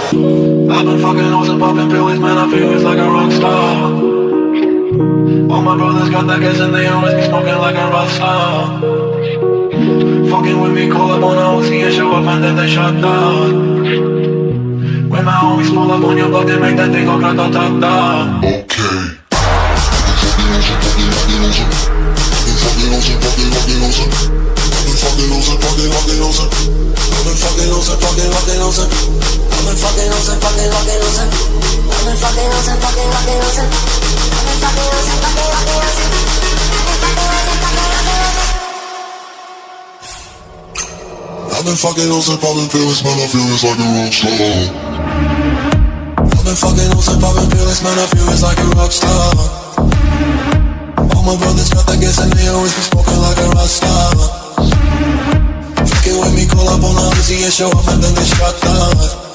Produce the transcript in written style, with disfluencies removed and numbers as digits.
I've been fucking hoes and popping pills, man, I feel it's like a rock star. All my brothers got that gas and they always be smoking like a rock star. Fucking with me, call up on a Uzi and show up and then they shut down. When my homies pull up on your block, they make that thing go grata-ta-ta. Okay. I've been fucking hoes and popping pills, man, I feel it's like a rock star. I've been fucking hoes and popping pills, man, I feel it's like a rock star. All my brothers got that gas and they always be smoking like a rock star. Fucking with me, call up on the Uzi and show up and then they shut down.